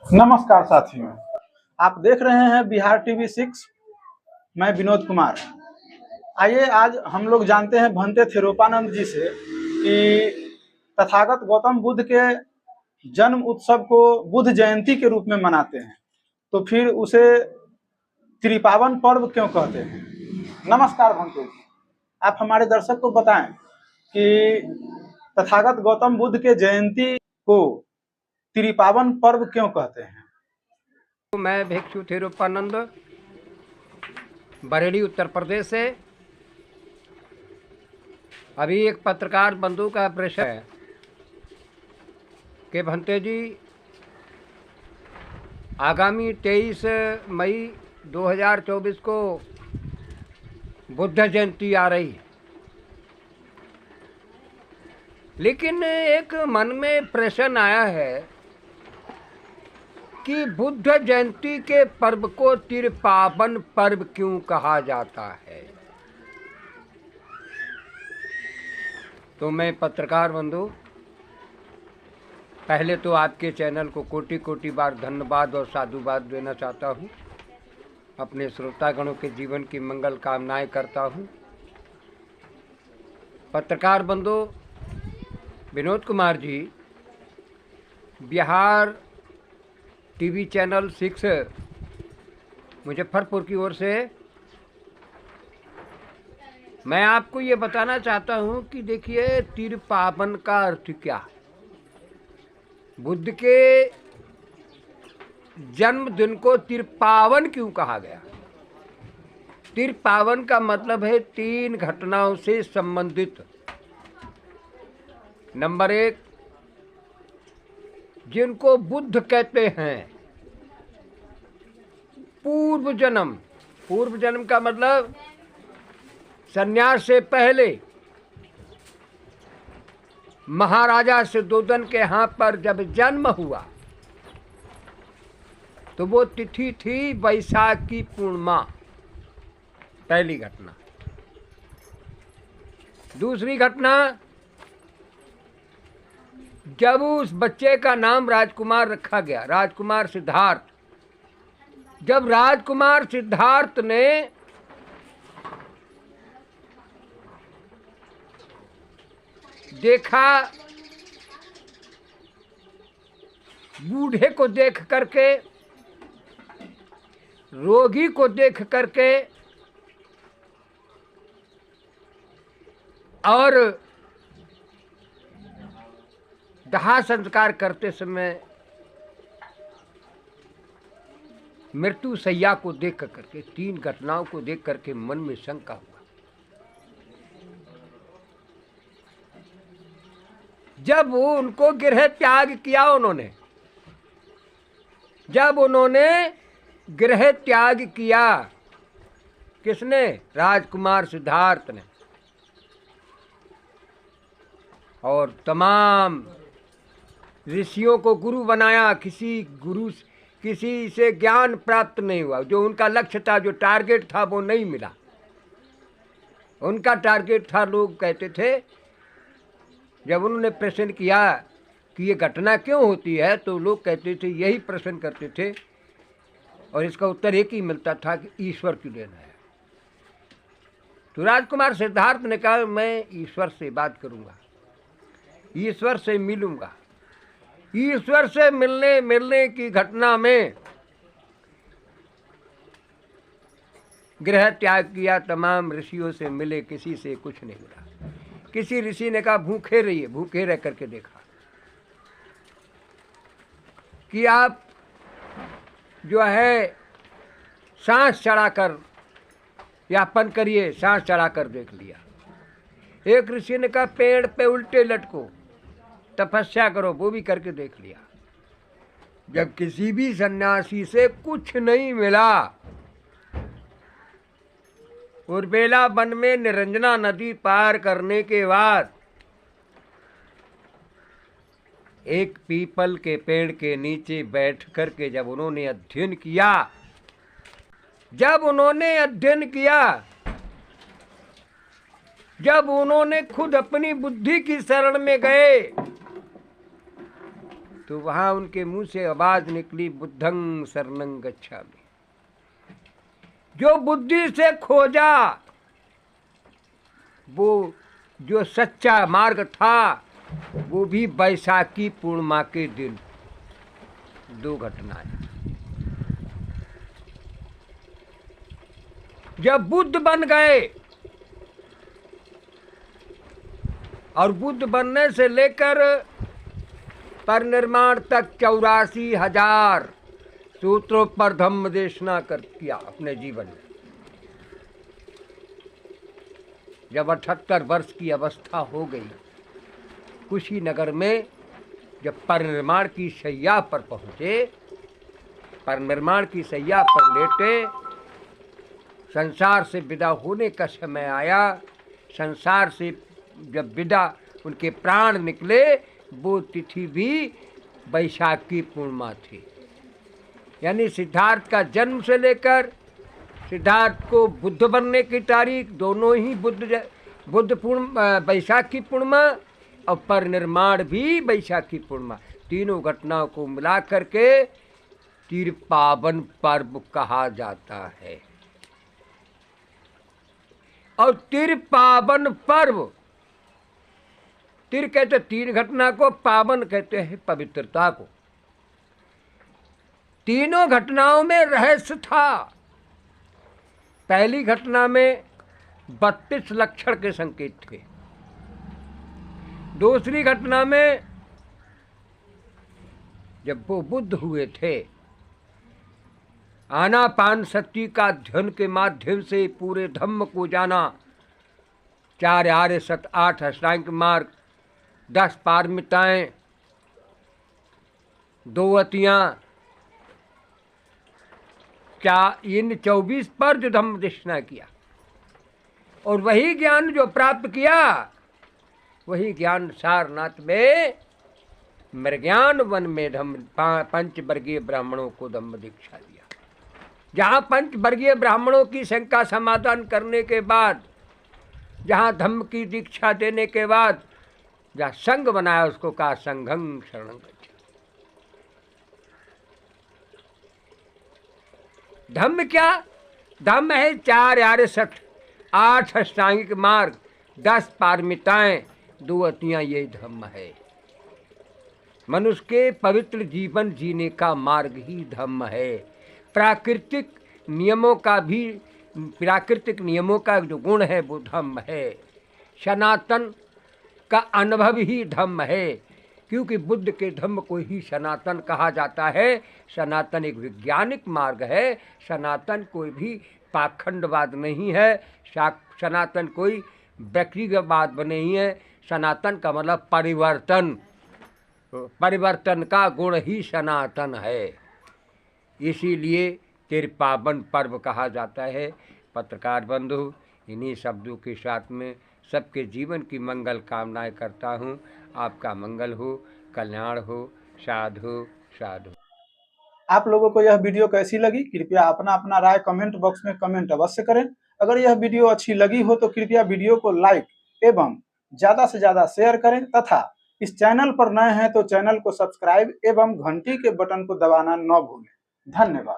नमस्कार साथियों, आप देख रहे हैं बिहार टीवी 6। मैं विनोद कुमार। आइए आज हम लोग जानते हैं भंते थिरुपानंद जी से कि तथागत गौतम बुद्ध के जन्म उत्सव को बुद्ध जयंती के रूप में मनाते हैं, तो फिर उसे त्रिपावन पर्व क्यों कहते हैं। नमस्कार भंते जी, आप हमारे दर्शक को बताएं कि तथागत गौतम बुद्ध के जयंती को त्रिपावन पर्व क्यों कहते हैं। मैं भिक्षु थिरुपानंद बरेली उत्तर प्रदेश से। अभी एक पत्रकार बंधु का प्रश्न है कि भंते जी, आगामी 23 मई 2024 को बुद्ध जयंती आ रही है, लेकिन एक मन में प्रश्न आया है कि बुद्ध जयंती के पर्व को त्रिपावन पर्व क्यों कहा जाता है। तो मैं पत्रकार बंधु पहले तो आपके चैनल को कोटि कोटि बार धन्यवाद और साधुवाद देना चाहता हूँ। अपने श्रोतागणों के जीवन की मंगल कामनाएं करता हूँ। पत्रकार बंधु विनोद कुमार जी, बिहार टीवी चैनल 6 मुजफ्फरपुर की ओर से मैं आपको ये बताना चाहता हूँ कि देखिए, त्रिपावन का अर्थ क्या है। बुद्ध के जन्मदिन को त्रिपावन क्यों कहा गया। त्रिपावन का मतलब है 3 घटनाओं से संबंधित। नंबर 1, जिनको बुद्ध कहते हैं, पूर्व जन्म। पूर्व जन्म का मतलब संन्यास से पहले महाराजा शुद्धोधन के यहाँ पर जब जन्म हुआ तो वो तिथि थी वैशाख की पूर्णिमा। पहली घटना। दूसरी घटना, जब उस बच्चे का नाम राजकुमार रखा गया, राजकुमार सिद्धार्थ। जब राजकुमार सिद्धार्थ ने देखा, बूढ़े को देख करके, रोगी को देख करके और दाह संस्कार करते समय मृत्यु सैया को देख करके, 3 घटनाओं को देख करके मन में शंका हुआ। जब वो उनको गृह त्याग किया, जब उन्होंने गृह त्याग किया, किसने? राजकुमार सिद्धार्थ ने। और तमाम ऋषियों को गुरु बनाया। किसी से ज्ञान प्राप्त नहीं हुआ। जो उनका लक्ष्य था, जो टारगेट था, वो नहीं मिला। उनका टारगेट था, लोग कहते थे, जब उन्होंने प्रश्न किया कि ये घटना क्यों होती है, तो लोग कहते थे, यही प्रश्न करते थे और इसका उत्तर एक ही मिलता था कि ईश्वर की देन है। तो राजकुमार सिद्धार्थ ने कहा, मैं ईश्वर से बात करूंगा, ईश्वर से मिलूंगा। ईश्वर से मिलने की घटना में गृह त्याग किया, तमाम ऋषियों से मिले, किसी से कुछ नहीं मिला। किसी ऋषि ने कहा, भूखे रहिए। भूखे रह करके देखा कि आप जो है सांस चढ़ाकर यापन करिए। सांस चढ़ाकर देख लिया। एक ऋषि ने कहा, पेड़ पे उल्टे लटको, तपस्या करो। वो भी करके देख लिया। जब किसी भी सन्यासी से कुछ नहीं मिला, उर्बेला वन में निरंजना नदी पार करने के बाद एक पीपल के पेड़ के नीचे बैठ करके जब उन्होंने अध्ययन किया, जब उन्होंने खुद अपनी बुद्धि की शरण में गए, तो वहाँ उनके मुंह से आवाज निकली, बुद्धं शरणं गच्छामि। जो बुद्धि से खोजा, वो जो सच्चा मार्ग था, वो भी बैसाखी पूर्णिमा के दिन। दो घटनाएं। जब बुद्ध बन गए, और बुद्ध बनने से लेकर परिनिर्वाण तक 84,000 सूत्रों पर धम्म देशना कर किया अपने जीवन में। जब 78 वर्ष की अवस्था हो गई, कुशीनगर में जब परिनिर्वाण की शैया पर पहुंचे, परिनिर्वाण की शैया पर लेटे, संसार से विदा होने का समय आया। संसार से जब विदा उनके प्राण निकले, वो तिथि भी बैसाखी पूर्णिमा थी। यानी सिद्धार्थ का जन्म से लेकर सिद्धार्थ को बुद्ध बनने की तारीख, दोनों ही बुद्ध पूर्णिमा, बैसाखी पूर्णिमा, और परिनिर्वाण भी बैसाखी पूर्णिमा, तीनों घटनाओं को मिला करके तिरपावन पर्व कहा जाता है। और तिरपावन पर्व, तिर कहते तीन घटना को, पावन कहते हैं पवित्रता को। तीनों घटनाओं में रहस्य था। पहली घटना में 32 लक्षण के संकेत थे। दूसरी घटना में जब वो बुद्ध हुए थे, आनापान सती का अध्ययन के माध्यम से पूरे धम्म को जाना। 4 आर्य सत, 8 अष्टांग मार्ग, 10 पारमिताएं, 2 अतियां, इन 24 पर जो धम्म देशना किया, और वही ज्ञान जो प्राप्त किया, वही ज्ञान सारनाथ में मृज्ञान वन में धम्म 5 वर्गीय ब्राह्मणों को धम्म दीक्षा दिया। जहाँ 5 वर्गीय ब्राह्मणों की शंका समाधान करने के बाद, जहाँ धम्म की दीक्षा देने के बाद जहाँ संघ बनाया, उसको कहा संघं शरणं गच्छामि। धम्म क्या? धम्म है 4 आर्य सठ, 8 अष्टांगिक मार्ग, 10 पारमिताएं, 2 अतियां, यही धम्म है। मनुष्य के पवित्र जीवन जीने का मार्ग ही धम्म है। प्राकृतिक नियमों का जो गुण है वो धम्म है। सनातन का अनुभव ही धम्म है, क्योंकि बुद्ध के धम्म को ही सनातन कहा जाता है। सनातन एक वैज्ञानिक मार्ग है। सनातन कोई भी पाखंडवाद नहीं है। सनातन कोई व्यक्तिगतवाद नहीं है। सनातन का मतलब परिवर्तन, परिवर्तन का गुण ही सनातन है। इसीलिए तिरपावन पर्व कहा जाता है। पत्रकार बंधु, इन्हीं शब्दों के साथ में सबके जीवन की मंगल कामनाएं करता हूँ। आपका मंगल हो, कल्याण हो, साधु साधु। आप लोगों को यह वीडियो कैसी लगी? कृपया अपना अपना राय कमेंट बॉक्स में कमेंट अवश्य करें। अगर यह वीडियो अच्छी लगी हो तो कृपया वीडियो को लाइक एवं ज़्यादा से ज़्यादा शेयर करें, तथा इस चैनल पर नए हैं तो चैनल को सब्सक्राइब एवं घंटी के बटन को दबाना न भूलें। धन्यवाद।